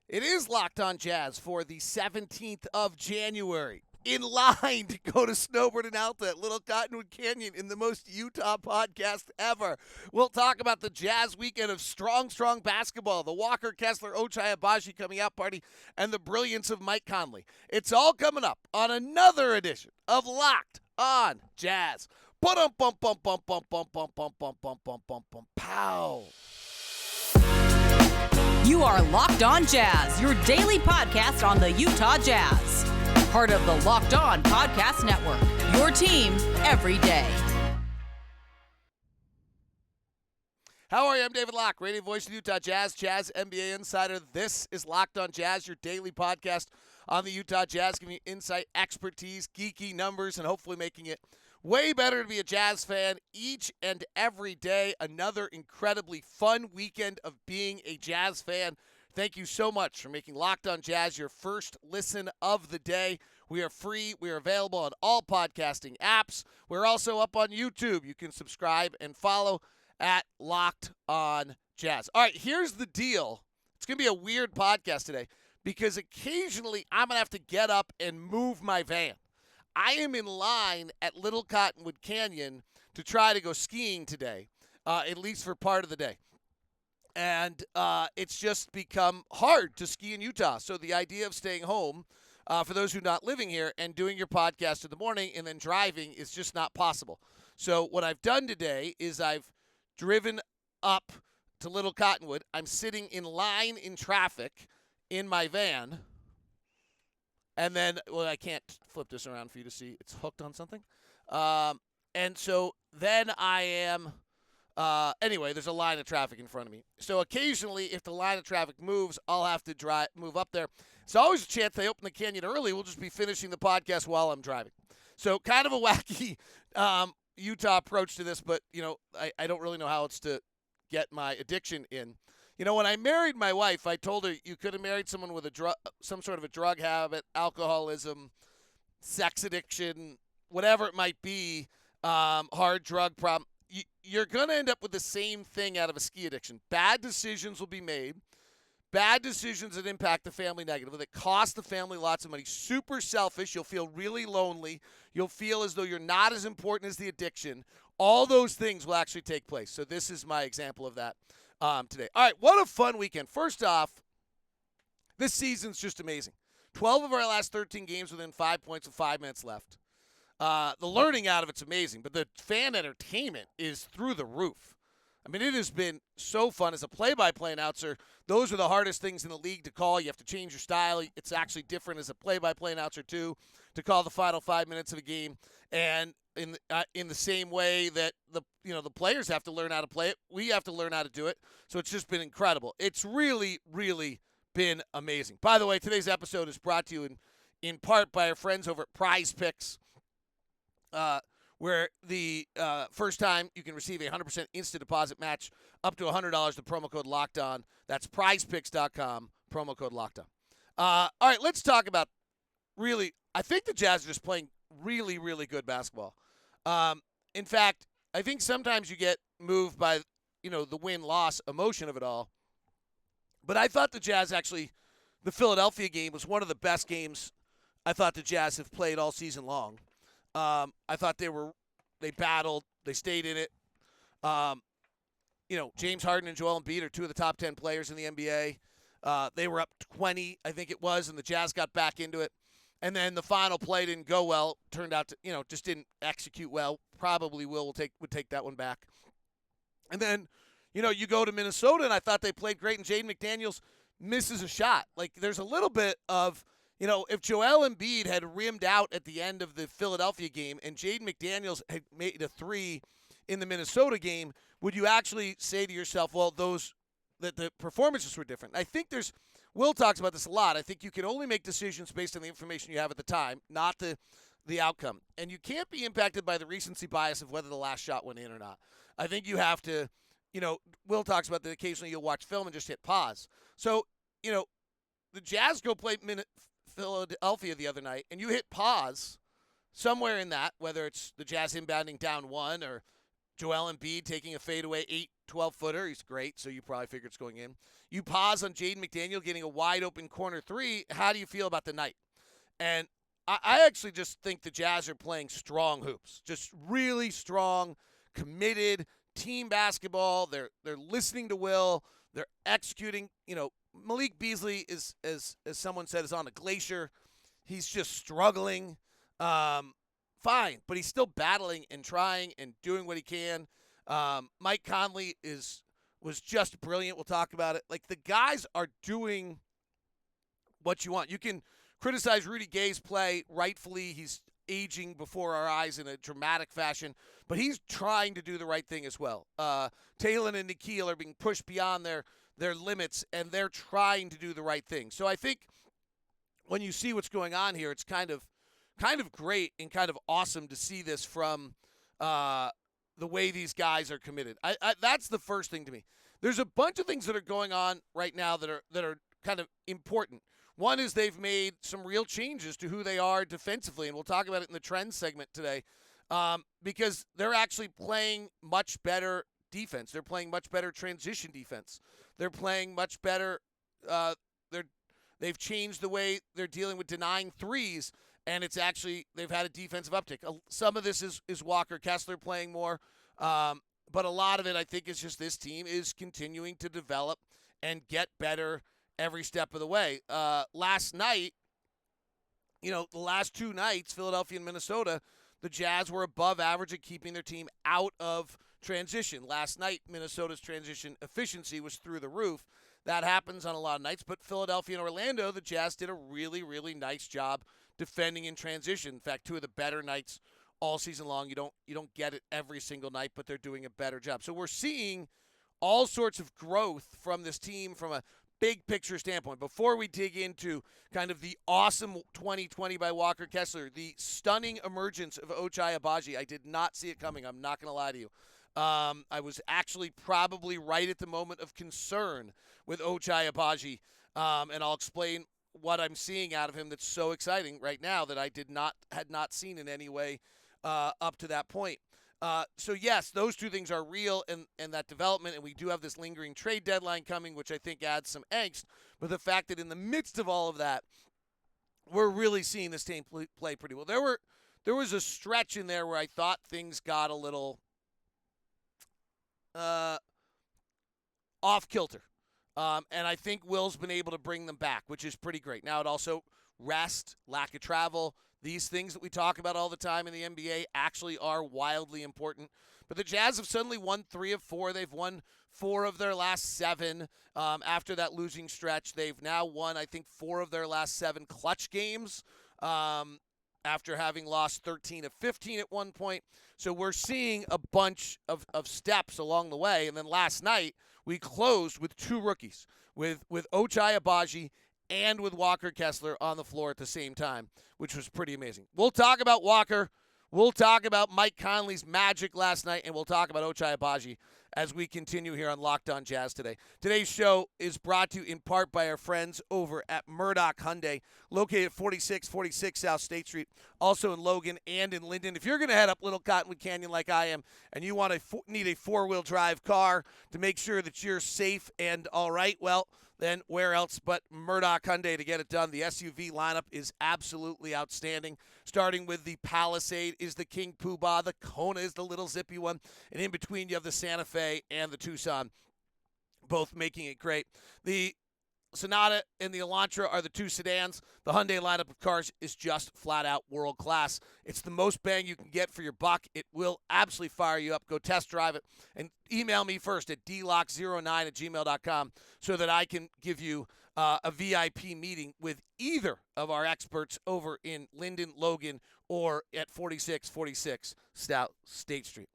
It is Locked On Jazz for the 17th of January. In line to go to Snowbird and Alta at Little Cottonwood Canyon in the most Utah podcast ever. We'll talk about the Jazz weekend of strong basketball, the Walker Kessler Ochai Abaji coming out party, and the brilliance of Mike Conley. It's all coming up on another edition of Locked On Jazz. Pow. You are Locked On Jazz, your daily podcast on the Utah Jazz. Part of the Locked On Podcast Network, your team every day. How are you? I'm David Locke, radio voice of the Utah Jazz, Jazz NBA insider. This is Locked On Jazz, your daily podcast on the Utah Jazz, giving you insight, expertise, geeky numbers, and hopefully making it way better to be a Jazz fan each and every day. Another incredibly fun weekend of being a Jazz fan. Thank you so much for making Locked On Jazz your first listen of the day. We are free. We are available on all podcasting apps. We're also up on YouTube. You can subscribe and follow at Locked On Jazz. All right, here's the deal. It's going to be a weird podcast today because occasionally I'm going to have to get up and move my van. I am in line at Little Cottonwood Canyon to try to go skiing today, at least for part of the day. And it's just become hard to ski in Utah. So the idea of staying home, for those who are not living here, and doing your podcast in the morning and then driving is just not possible. So what I've done today is I've driven up to Little Cottonwood. I'm sitting in line in traffic in my van. And then, well, I can't flip this around for you to see. It's hooked on something. And so then I am, anyway, there's a line of traffic in front of me. So occasionally, if the line of traffic moves, I'll have to move up there. It's always a chance they open the canyon early. We'll just be finishing the podcast while I'm driving. So kind of a wacky Utah approach to this, but, you know, I don't really know how else to get my addiction in. You know, when I married my wife, I told her you could have married someone with some sort of a drug habit, alcoholism, sex addiction, whatever it might be, hard drug problem. You're going to end up with the same thing out of a ski addiction. Bad decisions will be made. Bad decisions that impact the family negatively, that cost the family lots of money. Super selfish. You'll feel really lonely. You'll feel as though you're not as important as the addiction. All those things will actually take place. So this is my example of that today. All right, what a fun weekend. First off, this season's just amazing. 12 of our last 13 games within 5 points with 5 minutes left. The learning out of it's amazing, but the fan entertainment is through the roof. I mean, it has been so fun. As a play-by-play announcer, those are the hardest things in the league to call. You have to change your style. It's actually different as a play-by-play announcer, too, to call the final 5 minutes of a game. And in the same way that the players have to learn how to play it, we have to learn how to do it. So it's just been incredible. It's really, really been amazing. By the way, today's episode is brought to you in part by our friends over at Prize Picks, where the first time you can receive a 100% instant deposit match up to $100 with promo code LOCKEDON. That's prizepicks.com, promo code LOCKEDON. All right, let's talk about really, I think the Jazz are just playing really, really good basketball. In fact, I think sometimes you get moved by, the win-loss emotion of it all. But I thought the Jazz actually, the Philadelphia game was one of the best games I thought the Jazz have played all season long. I thought they battled, they stayed in it. James Harden and Joel Embiid are two of the top 10 players in the NBA. They were up 20, I think it was, and the Jazz got back into it. And then the final play didn't go well. Turned out to, just didn't execute well. Probably would take that one back. And then, you go to Minnesota, and I thought they played great, and Jaden McDaniels misses a shot. Like, there's a little bit of, if Joel Embiid had rimmed out at the end of the Philadelphia game and Jaden McDaniels had made a three in the Minnesota game, would you actually say to yourself, well, that the performances were different? I think Will talks about this a lot. I think you can only make decisions based on the information you have at the time, not the outcome. And you can't be impacted by the recency bias of whether the last shot went in or not. I think you have to, Will talks about that occasionally you'll watch film and just hit pause. So, the Jazz go play Philadelphia the other night, and you hit pause somewhere in that, whether it's the Jazz inbounding down one or Joel Embiid taking a fadeaway 12-footer. He's great, so you probably figure it's going in. You pause on Jaden McDaniel getting a wide-open corner three. How do you feel about the night? And I actually just think the Jazz are playing strong hoops, just really strong, committed team basketball. They're listening to Will. They're executing. Malik Beasley is, as someone said, is on a glacier. He's just struggling. Fine, but he's still battling and trying and doing what he can. Mike Conley was just brilliant. We'll talk about it. Like, the guys are doing what you want. You can criticize Rudy Gay's play. Rightfully, he's aging before our eyes in a dramatic fashion, but he's trying to do the right thing as well. Taylor and Nikhil are being pushed beyond their limits, and they're trying to do the right thing. So I think when you see what's going on here, it's kind of great and kind of awesome to see this from the way these guys are committed. That's the first thing to me. There's a bunch of things that are going on right now that are kind of important. One is they've made some real changes to who they are defensively, and we'll talk about it in the trends segment today, because they're actually playing much better defense. They're playing much better transition defense. They're playing much better. They've changed the way they're dealing with denying threes, and it's actually they've had a defensive uptick. Some of this is Walker Kessler playing more, but a lot of it I think is just this team is continuing to develop and get better every step of the way. Last night, the last two nights, Philadelphia and Minnesota, the Jazz were above average at keeping their team out of transition. Last night, Minnesota's transition efficiency was through the roof. That happens on a lot of nights, but Philadelphia and Orlando, the Jazz did a really, really nice job defending in transition. In fact, two of the better nights all season long. You don't get it every single night, but they're doing a better job. So we're seeing all sorts of growth from this team from a big picture standpoint. Before we dig into kind of the awesome 2020 by Walker Kessler, the stunning emergence of Ochai Abaji, I did not see it coming. I'm not going to lie to you. I was actually probably right at the moment of concern with Ochai Abaji, and I'll explain what I'm seeing out of him that's so exciting right now that I had not seen in any way up to that point. So yes, those two things are real, and that development, and we do have this lingering trade deadline coming, which I think adds some angst. But the fact that in the midst of all of that, we're really seeing this team play pretty well. There was a stretch in there where I thought things got a little off kilter, and I think Will's been able to bring them back, which is pretty great. Now, it also rest, lack of travel. These things that we talk about all the time in the NBA actually are wildly important. But the Jazz have suddenly won 3 of 4. They've won 4 of their last 7 after that losing stretch. They've now won, I think, 4 of their last 7 clutch games after having lost 13 of 15 at one point. So we're seeing a bunch of steps along the way. And then last night, we closed with 2 rookies, with Ochai Abaji and with Walker Kessler on the floor at the same time, which was pretty amazing. We'll talk about Walker. We'll talk about Mike Conley's magic last night, and we'll talk about Ochai Abaji as we continue here on Locked On Jazz today. Today's show is brought to you in part by our friends over at Murdoch Hyundai, located at 4646 South State Street, also in Logan and in Linden. If you're going to head up Little Cottonwood Canyon like I am, and you need a 4-wheel drive car to make sure that you're safe and all right, well, then where else but Murdoch Hyundai to get it done. The SUV lineup is absolutely outstanding. Starting with the Palisade is the King Poobah, the Kona is the little zippy one, and in between you have the Santa Fe and the Tucson, both making it great. The Sonata and the Elantra are the 2 sedans. The Hyundai lineup of cars is just flat out world class. It's the most bang you can get for your buck. It will absolutely fire you up. Go test drive it and email me first at dlock09@gmail.com so that I can give you a VIP meeting with either of our experts over in Linden, Logan, or at 4646 South State Street.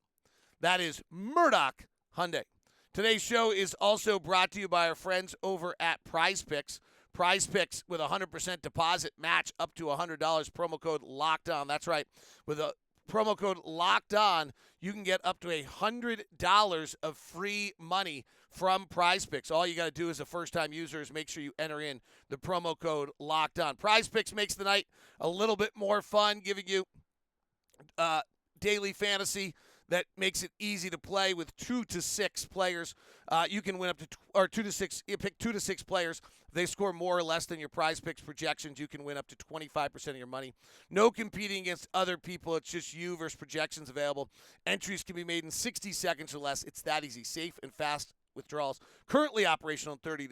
That is Murdoch Hyundai. Today's show is also brought to you by our friends over at Prize Picks. Prize Picks with a 100% deposit match up to $100. Promo code Locked On. That's right. With a promo code Locked On, you can get up to $100 of free money from Prize Picks. All you got to do as a first-time user is make sure you enter in the promo code Locked On. Prize Picks makes the night a little bit more fun, giving you daily fantasy that makes it easy to play with 2 to 6 players. You can win up to, or 2 to 6, you pick 2 to 6 players. If they score more or less than your prize picks projections, you can win up to 25% of your money. No competing against other people. It's just you versus projections available. Entries can be made in 60 seconds or less. It's that easy. Safe and fast withdrawals. Currently operational in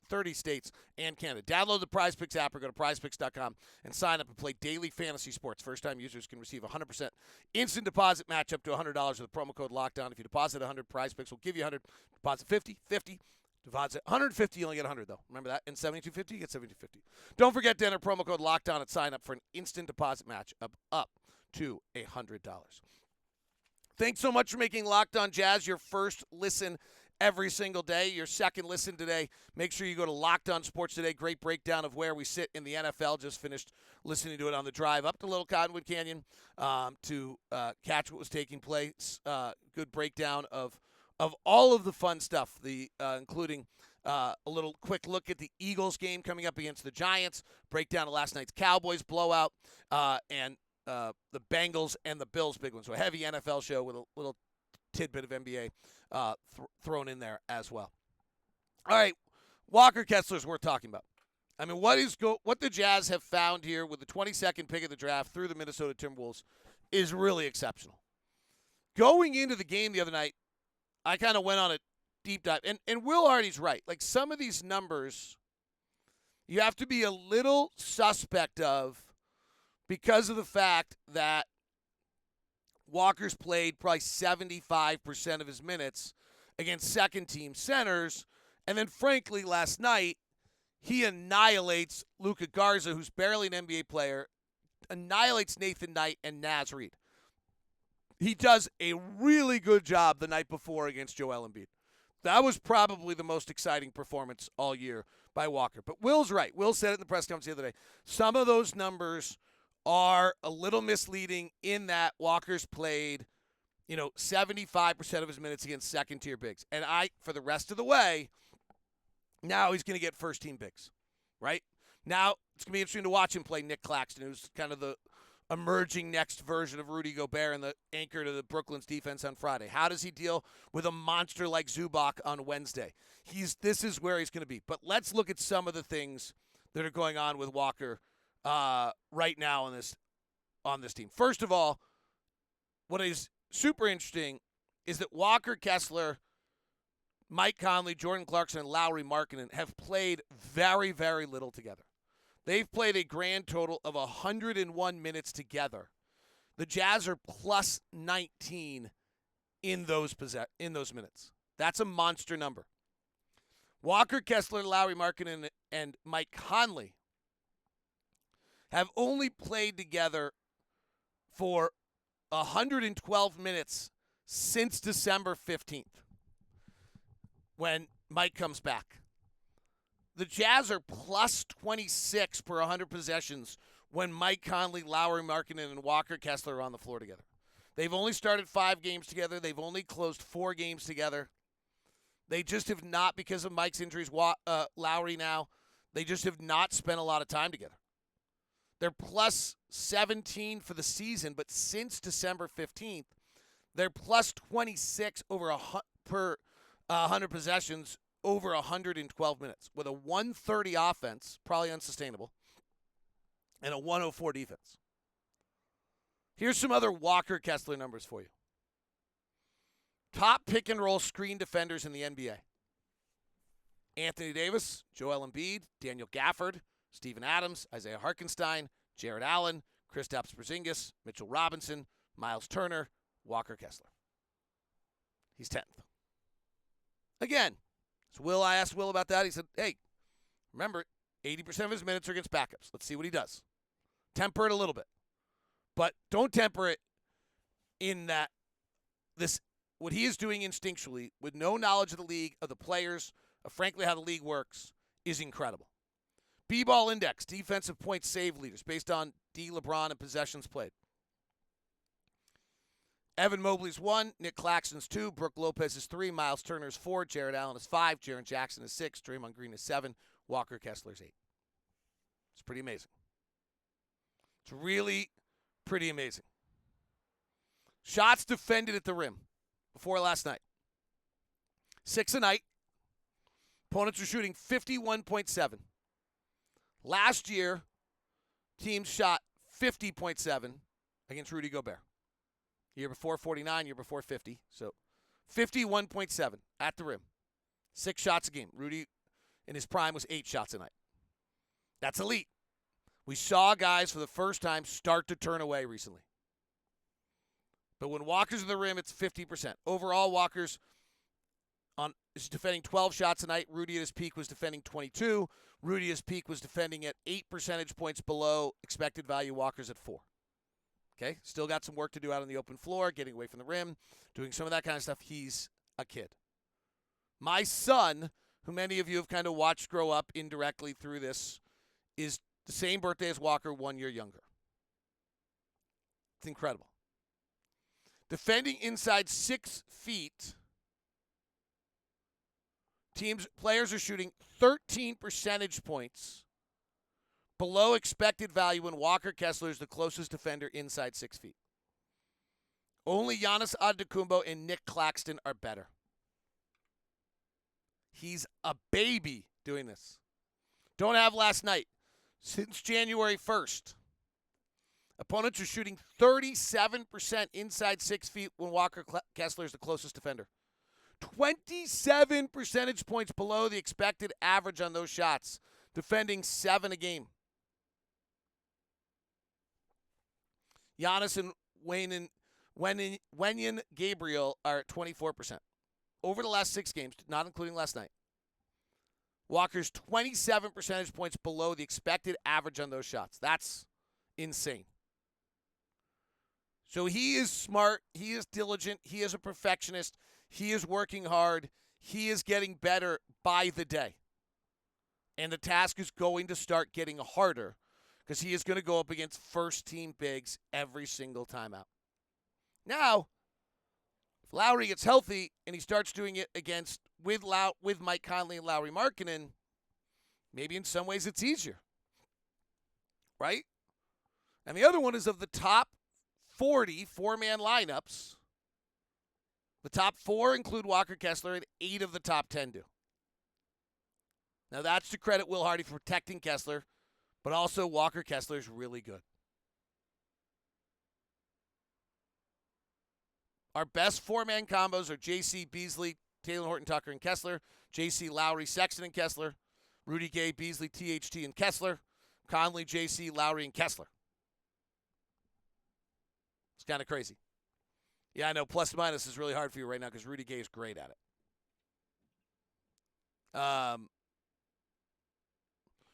30 states and Canada. Download the Prize Picks app or go to prizepicks.com and sign up and play daily fantasy sports. First-time users can receive a 100% instant deposit match up to $100 with the promo code LOCKDOWN. If you deposit 100, Prize Picks will give you 100. Deposit 50, 50. Deposit 150, you only get 100 though. Remember that? And 7250, you get 7250. Don't forget to enter promo code LOCKDOWN and sign up for an instant deposit match up to $100. Thanks so much for making Locked On Jazz your first listen every single day. Your second listen today. Make sure you go to Locked On Sports Today. Great breakdown of where we sit in the NFL. Just finished listening to it on the drive up to Little Cottonwood Canyon to catch what was taking place. Good breakdown of all of the fun stuff, including a little quick look at the Eagles game coming up against the Giants, breakdown of last night's Cowboys blowout, and the Bengals and the Bills big one. So a heavy NFL show with a little tidbit of NBA thrown in there as well. All right, Walker Kessler's worth talking about. I mean, what the Jazz have found here with the 22nd pick of the draft through the Minnesota Timberwolves is really exceptional. Going into the game the other night, I kind of went on a deep dive, and Will Hardy's right. Like, some of these numbers you have to be a little suspect of because of the fact that Walker's played probably 75% of his minutes against second-team centers. And then, frankly, last night, he annihilates Luka Garza, who's barely an NBA player, annihilates Nathan Knight and Naz Reid. He does a really good job the night before against Joel Embiid. That was probably the most exciting performance all year by Walker. But Will's right. Will said it in the press conference the other day. Some of those numbers are a little misleading in that Walker's played, 75% of his minutes against second-tier bigs. And for the rest of the way, now he's going to get first-team bigs, right? Now it's going to be interesting to watch him play Nick Claxton, who's kind of the emerging next version of Rudy Gobert and the anchor to the Brooklyn's defense on Friday. How does he deal with a monster like Zubac on Wednesday? This is where he's going to be. But let's look at some of the things that are going on with Walker right now on this team. First of all, what is super interesting is that Walker Kessler, Mike Conley, Jordan Clarkson, and Lauri Markkanen have played very, very little together. They've played a grand total of 101 minutes together. The Jazz are plus 19 in those minutes. That's a monster number. Walker Kessler, Lauri Markkanen, and Mike Conley have only played together for 112 minutes since December 15th, when Mike comes back. The Jazz are plus 26 per 100 possessions when Mike Conley, Lauri Markkanen, and Walker Kessler are on the floor together. They've only started 5 games together. They've only closed 4 games together. They just have not, because of Mike's injuries, Lauri now, they just have not spent a lot of time together. They're plus 17 for the season, but since December 15th, they're plus 26 per 100 possessions over 112 minutes with a 130 offense, probably unsustainable, and a 104 defense. Here's some other Walker Kessler numbers for you. Top pick-and-roll screen defenders in the NBA. Anthony Davis, Joel Embiid, Daniel Gafford, Steven Adams, Isaiah Hartenstein, Jared Allen, Kristaps Porzingis, Mitchell Robinson, Miles Turner, Walker Kessler. He's 10th. Again, so I asked Will about that. He said, hey, remember, 80% of his minutes are against backups. Let's see what he does. Temper it a little bit. But don't temper it in that what he is doing instinctually with no knowledge of the league, of the players, of frankly how the league works, is incredible. B-ball index, defensive points save leaders based on D. LeBron and possessions played. Evan Mobley's 1, Nick Claxton's 2, Brook Lopez is 3, Miles Turner's 4, Jared Allen is 5, Jaren Jackson is 6, Draymond Green is 7, Walker Kessler's 8. It's pretty amazing. It's really pretty amazing. Shots defended at the rim before last night. 6 a night. Opponents are shooting 51.7. Last year, teams shot 50.7 against Rudy Gobert. Year before 49, year before 50. So 51.7 at the rim. 6 shots a game. Rudy, in his prime, was 8 shots a night. That's elite. We saw guys for the first time start to turn away recently. But when Walker's at the rim, it's 50%. Overall, Walker's is defending 12 shots a night. Rudy at his peak was defending 22. Rudy at his peak was defending at 8 percentage points below expected value. Walker's at 4. Okay, still got some work to do out on the open floor, getting away from the rim, doing some of that kind of stuff. He's a kid. My son, who many of you have kind of watched grow up indirectly through this, is the same birthday as Walker, 1 year younger. It's incredible. Defending inside 6 feet, players are shooting 13 percentage points below expected value when Walker Kessler is the closest defender inside 6 feet. Only Giannis Antetokounmpo and Nick Claxton are better. He's a baby doing this. Don't have last night. Since January 1st, opponents are shooting 37% inside 6 feet when Walker Kessler is the closest defender. 27 percentage points below the expected average on those shots, defending 7 a game. Giannis and Wenyen Gabriel are at 24%. Over the last 6 games, not including last night, Walker's 27 percentage points below the expected average on those shots. That's insane. So he is smart. He is diligent. He is a perfectionist. He is working hard. He is getting better by the day. And the task is going to start getting harder because he is going to go up against first-team bigs every single time out. Now, if Lowry gets healthy and he starts doing it with Mike Conley and Lauri Markkanen, maybe in some ways it's easier. Right? And the other one is of the top 40 four-man lineups, the top 4 include Walker Kessler, and 8 of the top 10 do. Now, that's to credit Will Hardy for protecting Kessler, but also Walker Kessler is really good. Our best four-man combos are J.C. Beasley, Taylor Horton Tucker, and Kessler. J.C. Lowry, Sexton, and Kessler. Rudy Gay, Beasley, THT, and Kessler. Conley, J.C., Lowry, and Kessler. It's kind of crazy. Yeah, I know. Plus minus is really hard for you right now because Rudy Gay is great at it.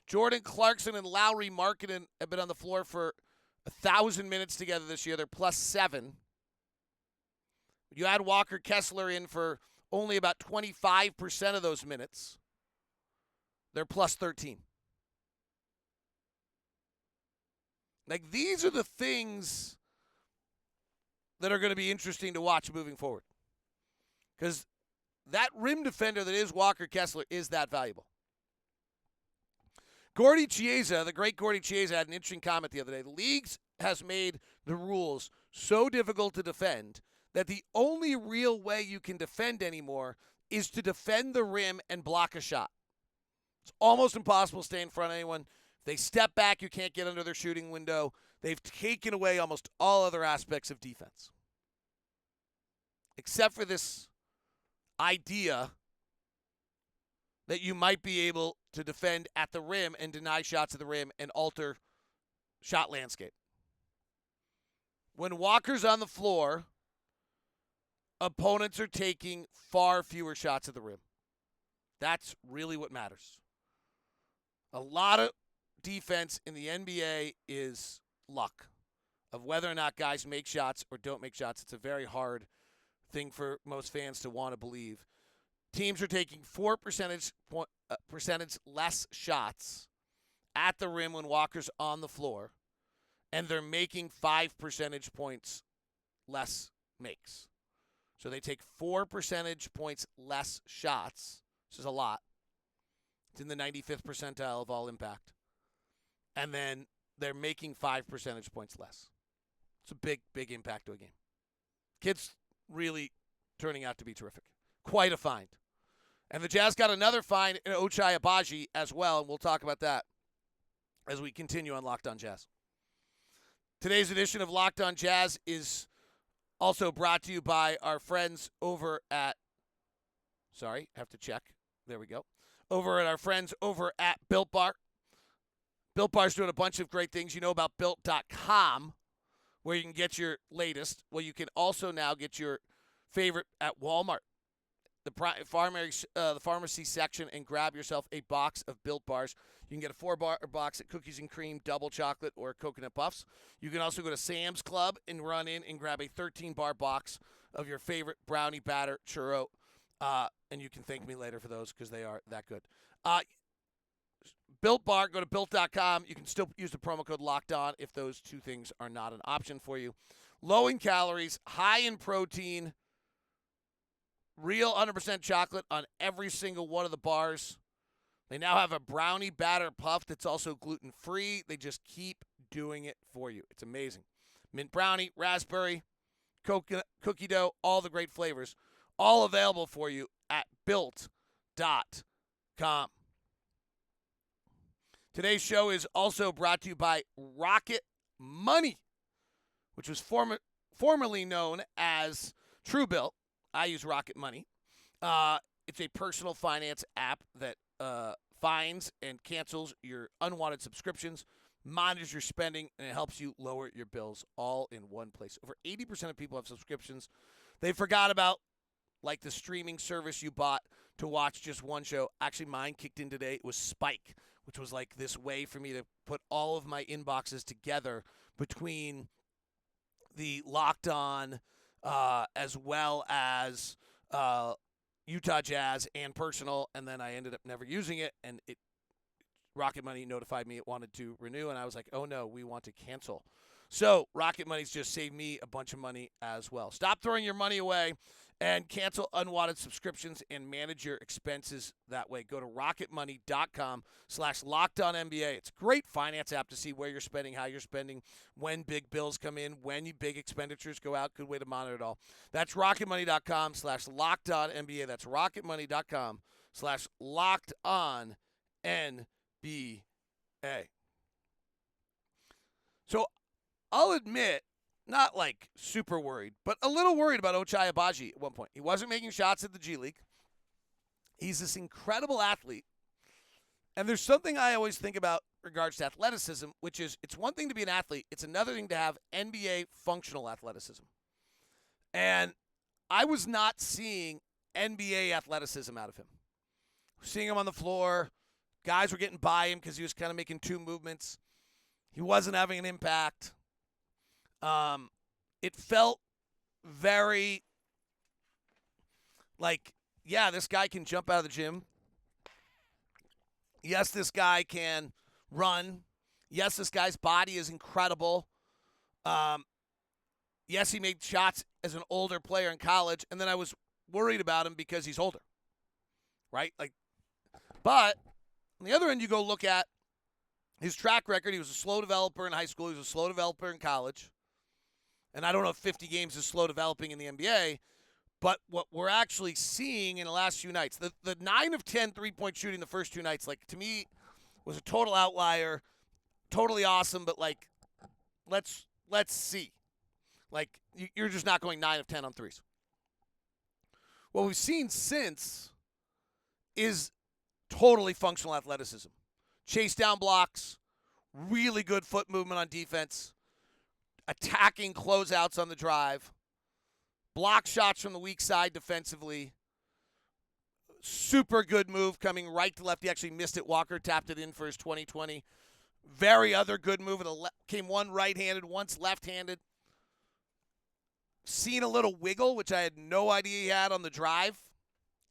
Jordan Clarkson and Lauri Markkanen have been on the floor for 1,000 minutes together this year. They're plus 7. You add Walker Kessler in for only about 25% of those minutes. They're plus 13. Like, these are the things that are going to be interesting to watch moving forward. Because that rim defender that is Walker Kessler is that valuable. Gordy Chiesa, the great Gordy Chiesa, had an interesting comment the other day. The league has made the rules so difficult to defend that the only real way you can defend anymore is to defend the rim and block a shot. It's almost impossible to stay in front of anyone. If they step back, you can't get under their shooting window. They've taken away almost all other aspects of defense. Except for this idea that you might be able to defend at the rim and deny shots at the rim and alter shot landscape. When Walker's on the floor, opponents are taking far fewer shots at the rim. That's really what matters. A lot of defense in the NBA is luck of whether or not guys make shots or don't make shots. It's a very hard thing for most fans to want to believe. Teams are taking 4 percentage less shots at the rim when Walker's on the floor, and they're making 5 percentage points less makes. So they take 4 percentage points less shots, which is a lot. It's in the 95th percentile of all impact. And then they're making 5 percentage points less. It's a big, big impact to a game. Kid's really turning out to be terrific. Quite a find. And the Jazz got another find in Ochai Abaji as well, and we'll talk about that as we continue on Locked On Jazz. Today's edition of Locked On Jazz is also brought to you by our friends over at have to check. There we go. Over at our friends over at Built Bar. Built Bar's doing a bunch of great things. You know about Built.com, where you can get your latest. Well, you can also now get your favorite at Walmart, the pharmacy section, and grab yourself a box of Built Bars. You can get a 4-bar box of cookies and cream, double chocolate, or coconut puffs. You can also go to Sam's Club and run in and grab a 13-bar box of your favorite brownie batter churro. And you can thank me later for those because they are that good. Built Bar, go to Built.com. You can still use the promo code LOCKEDON if those two things are not an option for you. Low in calories, high in protein, real 100% chocolate on every single one of the bars. They now have a brownie batter puff that's also gluten-free. They just keep doing it for you. It's amazing. Mint brownie, raspberry, coconut, cookie dough, all the great flavors. All available for you at Built.com. Today's show is also brought to you by Rocket Money, which was formerly known as Truebill. I use Rocket Money. It's a personal finance app that finds and cancels your unwanted subscriptions, monitors your spending, and it helps you lower your bills all in one place. Over 80% of people have subscriptions they forgot about, like the streaming service you bought to watch just one show. Actually, mine kicked in today. It was Spike, which was like this way for me to put all of my inboxes together between the Locked On as well as Utah Jazz and personal, and then I ended up never using it, and Rocket Money notified me it wanted to renew, and I was like, oh no, we want to cancel. So Rocket Money's just saved me a bunch of money as well. Stop throwing your money away and cancel unwanted subscriptions and manage your expenses that way. Go to rocketmoney.com/LockedOnNBA. It's a great finance app to see where you're spending, how you're spending, when big bills come in, when big expenditures go out. Good way to monitor it all. That's rocketmoney.com/LockedOnNBA. That's rocketmoney.com/LockedOnNBA. So I'll admit, not like super worried, but a little worried about Ochai Abaji at one point. He wasn't making shots at the G League. He's this incredible athlete. And there's something I always think about in regards to athleticism, which is it's one thing to be an athlete. It's another thing to have NBA functional athleticism. And I was not seeing NBA athleticism out of him. Seeing him on the floor, guys were getting by him because he was kind of making two movements. He wasn't having an impact. It felt very like, yeah, this guy can jump out of the gym. Yes, this guy can run. Yes, this guy's body is incredible. Yes, he made shots as an older player in college, and then I was worried about him because he's older, right? But on the other end, you go look at his track record. He was a slow developer in high school. He was a slow developer in college. And I don't know if 50 games is slow developing in the NBA, but what we're actually seeing in the last few nights, the 9 of 10 three-point shooting the first two nights, to me, was a total outlier, totally awesome, but, let's see. You're just not going 9 of 10 on threes. What we've seen since is totally functional athleticism. Chase down blocks, really good foot movement on defense, attacking closeouts on the drive, block shots from the weak side defensively, super good move coming right to left. He actually missed it. Walker tapped it in for his 2020. Very other good move. Came one right-handed, once left-handed. Seen a little wiggle, which I had no idea he had on the drive.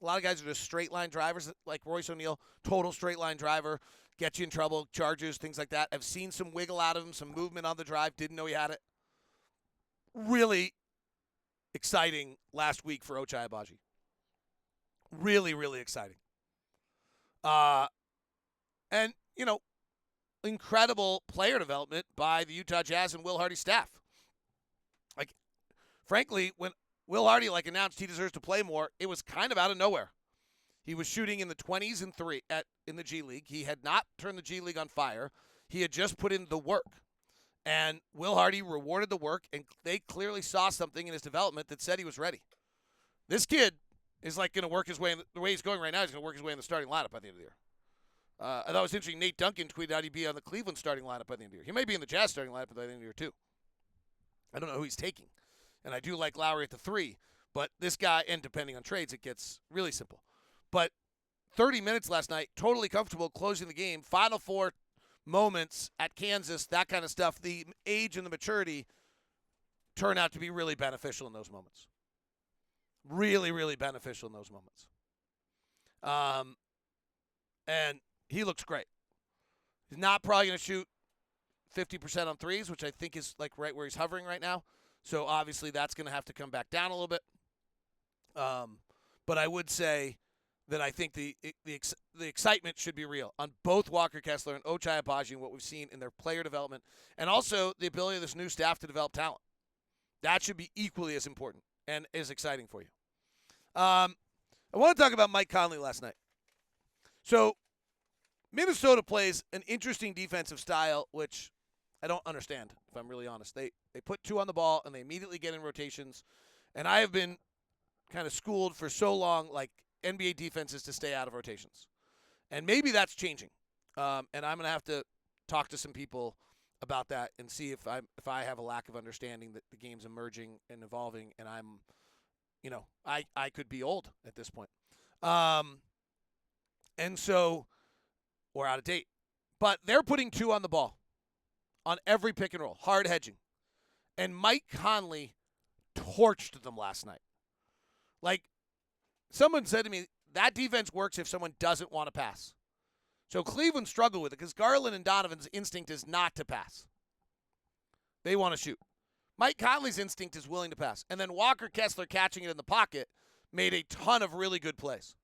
A lot of guys are just straight-line drivers, like Royce O'Neal, total straight-line driver. Gets you in trouble, charges, things like that. I've seen some wiggle out of him, some movement on the drive. Didn't know he had it. Really exciting last week for Ochai Abaji. Really, really exciting. And, incredible player development by the Utah Jazz and Will Hardy's staff. Frankly, when Will Hardy announced he deserves to play more. It was kind of out of nowhere. He was shooting in the 20s in the G League. He had not turned the G League on fire. He had just put in the work. And Will Hardy rewarded the work, and they clearly saw something in his development that said he was ready. This kid is going to work his way, the way he's going right now, he's going to work his way in the starting lineup by the end of the year. I thought it was interesting. Nate Duncan tweeted out he'd be on the Cleveland starting lineup by the end of the year. He may be in the Jazz starting lineup by the end of the year, too. I don't know who he's taking. And I do like Lowry at the 3, but this guy, and depending on trades, it gets really simple. But 30 minutes last night, totally comfortable closing the game. Final 4 moments at Kansas, that kind of stuff. The age and the maturity turn out to be really beneficial in those moments. Really, really beneficial in those moments. And he looks great. He's not probably going to shoot 50% on threes, which I think is right where he's hovering right now. So obviously that's going to have to come back down a little bit. But I would say that I think the excitement should be real on both Walker Kessler and Ochai Abaji and what we've seen in their player development, and also the ability of this new staff to develop talent. That should be equally as important and as exciting for you. I want to talk about Mike Conley last night. So Minnesota plays an interesting defensive style, which I don't understand, if I'm really honest. They put 2 on the ball, and they immediately get in rotations. And I have been kind of schooled for so long, NBA defenses to stay out of rotations. And maybe that's changing. And I'm going to have to talk to some people about that and see if I have a lack of understanding that the game's emerging and evolving, and I'm, I could be old at this point. And so, or out of date. But they're putting 2 on the ball on every pick and roll, hard hedging. And Mike Conley torched them last night. Someone said to me, that defense works if someone doesn't want to pass. So Cleveland struggled with it because Garland and Donovan's instinct is not to pass. They want to shoot. Mike Conley's instinct is willing to pass. And then Walker Kessler catching it in the pocket made a ton of really good plays.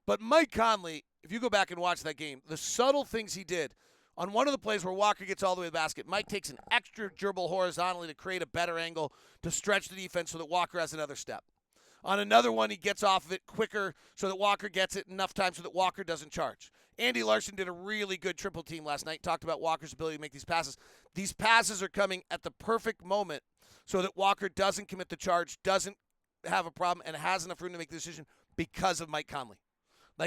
But Mike Conley, if you go back and watch that game, the subtle things he did on one of the plays where Walker gets all the way to the basket, Mike takes an extra dribble horizontally to create a better angle to stretch the defense so that Walker has another step. On another one, he gets off of it quicker so that Walker gets it enough time so that Walker doesn't charge. Andy Larson did a really good triple team last night, talked about Walker's ability to make these passes. These passes are coming at the perfect moment so that Walker doesn't commit the charge, doesn't have a problem, and has enough room to make the decision because of Mike Conley.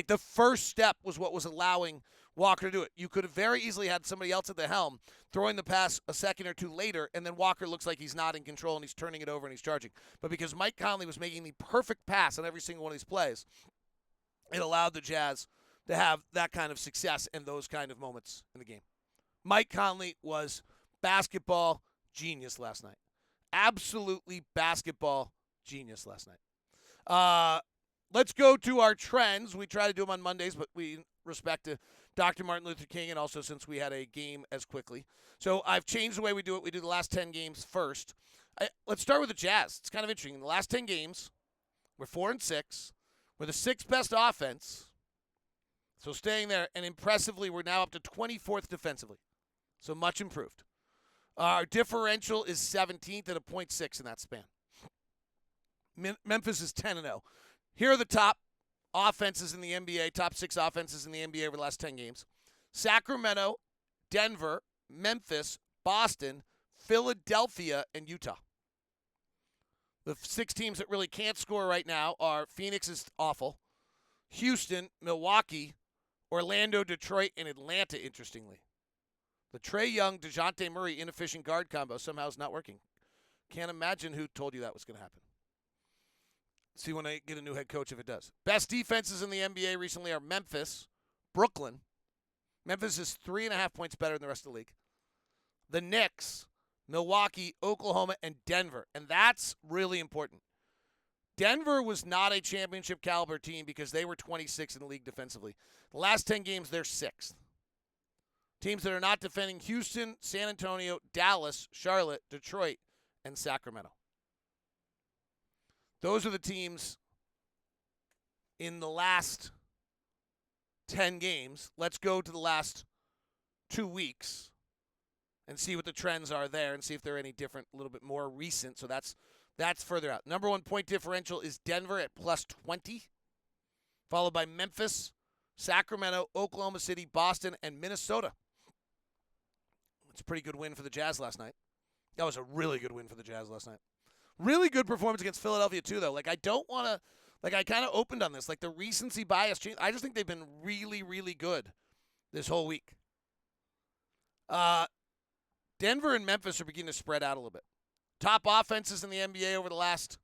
The first step was what was allowing Walker to do it. You could have very easily had somebody else at the helm throwing the pass a second or two later, and then Walker looks like he's not in control and he's turning it over and he's charging. But because Mike Conley was making the perfect pass on every single one of these plays, it allowed the Jazz to have that kind of success and those kind of moments in the game. Mike Conley was basketball genius last night. Absolutely basketball genius last night. Let's go to our trends. We try to do them on Mondays, but we respect to Dr. Martin Luther King, and also since we had a game as quickly. So I've changed the way we do it. We do the last 10 games first. Let's start with the Jazz. It's kind of interesting. In the last 10 games, we're 4-6. We're the 6th best offense. So staying there, and impressively, we're now up to 24th defensively. So much improved. Our differential is 17th at a .6 in that span. Memphis is 10-0. Here are the top offenses in the NBA, top 6 offenses in the NBA over the last 10 games. Sacramento, Denver, Memphis, Boston, Philadelphia, and Utah. The 6 teams that really can't score right now are Phoenix is awful, Houston, Milwaukee, Orlando, Detroit, and Atlanta, interestingly. The Trae Young, DeJounte Murray inefficient guard combo somehow is not working. Can't imagine who told you that was going to happen. See when I get a new head coach if it does. Best defenses in the NBA recently are Memphis, Brooklyn. Memphis is 3.5 points better than the rest of the league. The Knicks, Milwaukee, Oklahoma, and Denver. And that's really important. Denver was not a championship caliber team because they were 26th in the league defensively. The last 10 games, they're 6th. Teams that are not defending: Houston, San Antonio, Dallas, Charlotte, Detroit, and Sacramento. Those are the teams in the last 10 games. Let's go to the last 2 weeks and see what the trends are there and see if they're any different, a little bit more recent. So that's That's further out. Number 1 point differential is Denver at plus 20, followed by Memphis, Sacramento, Oklahoma City, Boston, and Minnesota. It's a pretty good win for the Jazz last night. That was a really good win for the Jazz last night. Really good performance against Philadelphia, too, though. Like, I don't want to, like, I kind of opened on this. Like, the recency bias change. I just think they've been really, really good this whole week. Denver and Memphis are beginning to spread out a little bit. Top offenses in the NBA over the last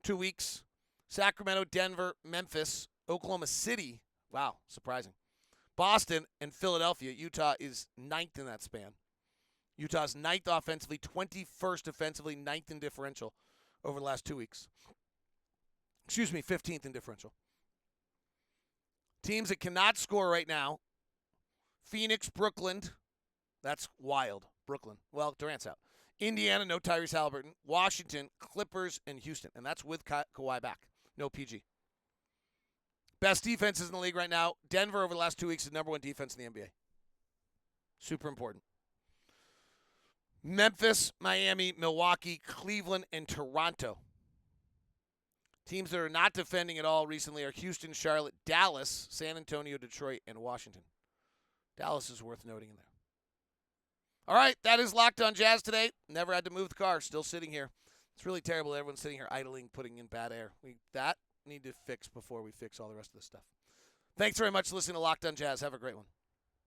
2 weeks. Sacramento, Denver, Memphis, Oklahoma City. Wow, surprising. Boston and Philadelphia. Utah is 9th in that span. Utah's 9th offensively, 21st defensively, 9th in differential over the last 2 weeks. 15th in differential. Teams that cannot score right now. Phoenix, Brooklyn. That's wild. Brooklyn. Well, Durant's out. Indiana, no Tyrese Halliburton. Washington, Clippers, and Houston. And that's with Kawhi back. No PG. Best defenses in the league right now. Denver over the last 2 weeks is number 1 defense in the NBA. Super important. Memphis, Miami, Milwaukee, Cleveland, and Toronto. Teams that are not defending at all recently are Houston, Charlotte, Dallas, San Antonio, Detroit, and Washington. Dallas is worth noting in there. All right, that is Locked on Jazz today. Never had to move the car. Still sitting here. It's really terrible. Everyone's sitting here idling, putting in bad air. We need to fix before we fix all the rest of this stuff. Thanks very much for listening to Locked on Jazz. Have a great one.